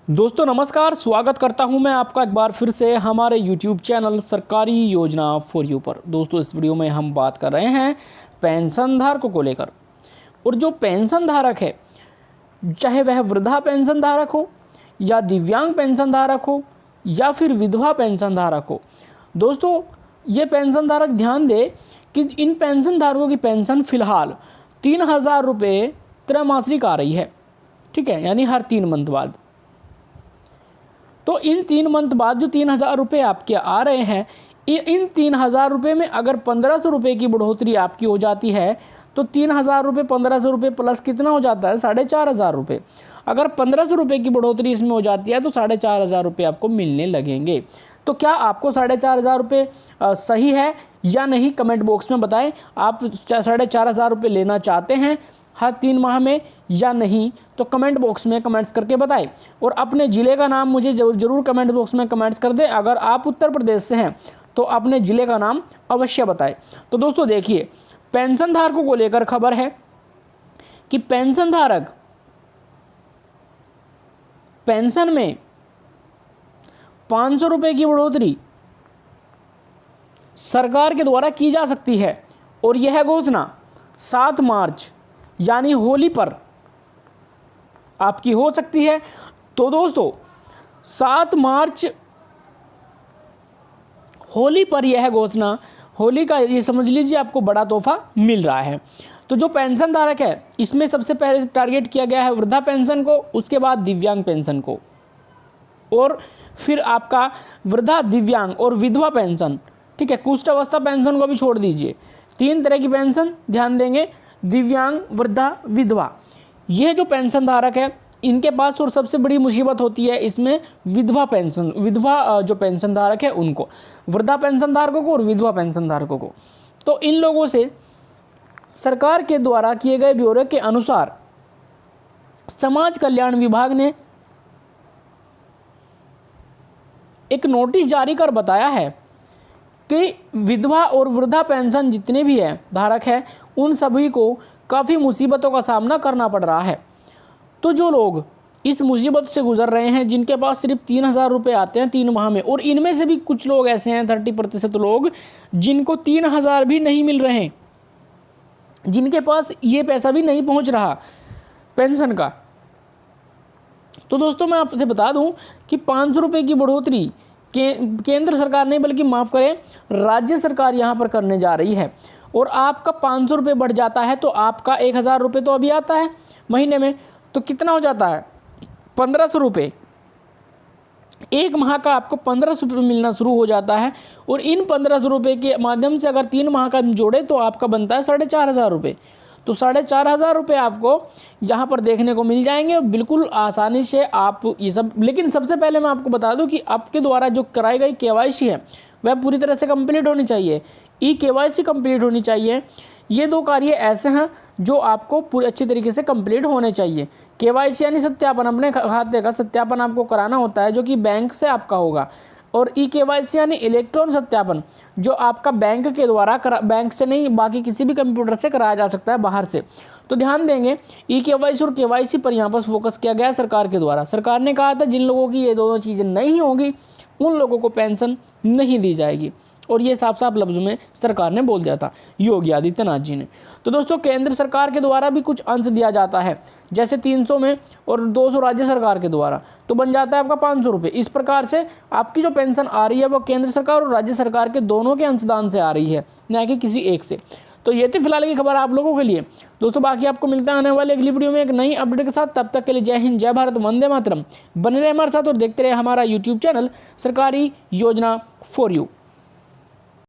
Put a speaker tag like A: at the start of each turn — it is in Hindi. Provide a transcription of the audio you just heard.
A: दोस्तों नमस्कार, स्वागत करता हूं मैं आपका एक बार फिर से हमारे YouTube चैनल सरकारी योजना फॉर यू पर। दोस्तों इस वीडियो में हम बात कर रहे हैं पेंशन धारकों को लेकर। और जो पेंशन धारक है, चाहे वह वृद्धा पेंशन धारक हो या दिव्यांग पेंशन धारक हो या फिर विधवा पेंशन धारक हो, दोस्तों ये पेंशन धारक ध्यान दे कि इन पेंशन धारकों की पेंशन फिलहाल 3,000 रुपये त्रैमासिक आ रही है। ठीक है, यानी हर 3 मंथ बाद। तो इन 3 मंथ बाद जो 3,000 रुपये आपके आ रहे हैं, इन 3,000 रुपये में अगर 1,500 रुपये की बढ़ोतरी आपकी हो जाती है तो 3,000 रुपये 1,500 रुपये प्लस कितना हो जाता है? 4,500 रुपये। अगर 1,500 रुपये की बढ़ोतरी इसमें हो जाती है तो 4,500 रुपये आपको मिलने लगेंगे। तो क्या आपको 4,500 रुपये सही है या नहीं, कमेंट बॉक्स में बताएं। आप 4,500 रुपये लेना चाहते हैं हर 3 माह में या नहीं, तो कमेंट बॉक्स में कमेंट्स करके बताएं। और अपने ज़िले का नाम मुझे जरूर कमेंट बॉक्स में कमेंट्स कर दें। अगर आप उत्तर प्रदेश से हैं तो अपने ज़िले का नाम अवश्य बताएं। तो दोस्तों देखिए, पेंशन धारकों को लेकर खबर है कि पेंशन धारक पेंशन में 500 रुपये की बढ़ोतरी सरकार के द्वारा की जा सकती है। और यह घोषणा 7 मार्च यानी होली पर आपकी हो सकती है। तो दोस्तों 7 मार्च होली पर यह घोषणा, होली का ये समझ लीजिए आपको बड़ा तोहफा मिल रहा है। तो जो पेंशन धारक है, इसमें सबसे पहले टारगेट किया गया है वृद्धा पेंशन को, उसके बाद दिव्यांग पेंशन को, और फिर आपका वृद्धा, दिव्यांग और विधवा पेंशन। ठीक है, कुष्ठ अवस्था पेंशन को भी छोड़ दीजिए। 3 तरह की पेंशन ध्यान देंगे, दिव्यांग, वृद्धा, विधवा। ये जो पेंशन धारक है इनके पास और सबसे बड़ी मुसीबत होती है इसमें विधवा पेंशन, विधवा जो पेंशन धारक है उनको, वृद्धा पेंशन धारकों को और विधवा पेंशन धारकों को। तो इन लोगों से सरकार के द्वारा किए गए ब्यौरे के अनुसार समाज कल्याण विभाग ने एक नोटिस जारी कर बताया है कि विधवा और वृद्धा पेंशन जितने भी हैं धारक हैं, उन सभी को काफ़ी मुसीबतों का सामना करना पड़ रहा है। तो जो लोग इस मुसीबत से गुजर रहे हैं, जिनके पास सिर्फ 3,000 रुपये आते हैं 3 माह में, और इनमें से भी कुछ लोग ऐसे हैं 30% लोग जिनको 3,000 भी नहीं मिल रहे हैं, जिनके पास ये पैसा भी नहीं पहुंच रहा पेंशन का। तो दोस्तों मैं आपसे बता दूं कि 500 रुपये की बढ़ोतरी केंद्र सरकार नहीं बल्कि माफ़ करें राज्य सरकार यहाँ पर करने जा रही है। और आपका 500 रुपये बढ़ जाता है तो आपका 1,000 रुपये तो अभी आता है महीने में, तो कितना हो जाता है? 1,500 रुपये। 1 माह का आपको 1,500 रुपये मिलना शुरू हो जाता है। और इन 1,500 रुपये के माध्यम से अगर 3 माह का जोड़े तो आपका बनता है 4,500 रुपये। तो 4,500 रुपये आपको यहाँ पर देखने को मिल जाएंगे बिल्कुल आसानी से आप ये सब। लेकिन सबसे पहले मैं आपको बता दूं कि आपके द्वारा जो कराई गई KYC है वह पूरी तरह से कंप्लीट होनी चाहिए, KYC कंप्लीट होनी चाहिए। ये 2 कार्य ऐसे हैं जो आपको पूरे अच्छी तरीके से कंप्लीट होने चाहिए। KYC यानी सत्यापन, अपने खाते का सत्यापन आपको कराना होता है जो कि बैंक से आपका होगा। और KYC यानी इलेक्ट्रॉन सत्यापन, जो आपका बैंक के द्वारा बैंक से नहीं बाकी किसी भी कंप्यूटर से कराया जा सकता है बाहर से। तो ध्यान देंगे KYC और KYC पर यहाँ पर फोकस किया गया है सरकार के द्वारा। सरकार ने कहा था जिन लोगों की ये दोनों चीज़ें नहीं होंगी उन लोगों को पेंशन नहीं दी जाएगी, और ये साफ साफ लफ्ज़ों में सरकार ने बोल दिया था, योगी आदित्यनाथ जी ने। तो दोस्तों केंद्र सरकार के द्वारा भी कुछ अंश दिया जाता है, जैसे 300 में और 200 राज्य सरकार के द्वारा, तो बन जाता है आपका 500 रुपये। इस प्रकार से आपकी जो पेंशन आ रही है वो केंद्र सरकार और राज्य सरकार के दोनों के अंशदान से आ रही है, न कि किसी एक से। तो ये थी फिलहाल की खबर आप लोगों के लिए। दोस्तों बाकी आपको मिलता है आने वाले अगली वीडियो में एक नई अपडेट के साथ। तब तक के लिए जय हिंद, जय भारत, वंदे मातरम। बने रहे हमारे साथ और देखते रहे हमारा YouTube चैनल सरकारी योजना फॉर यू।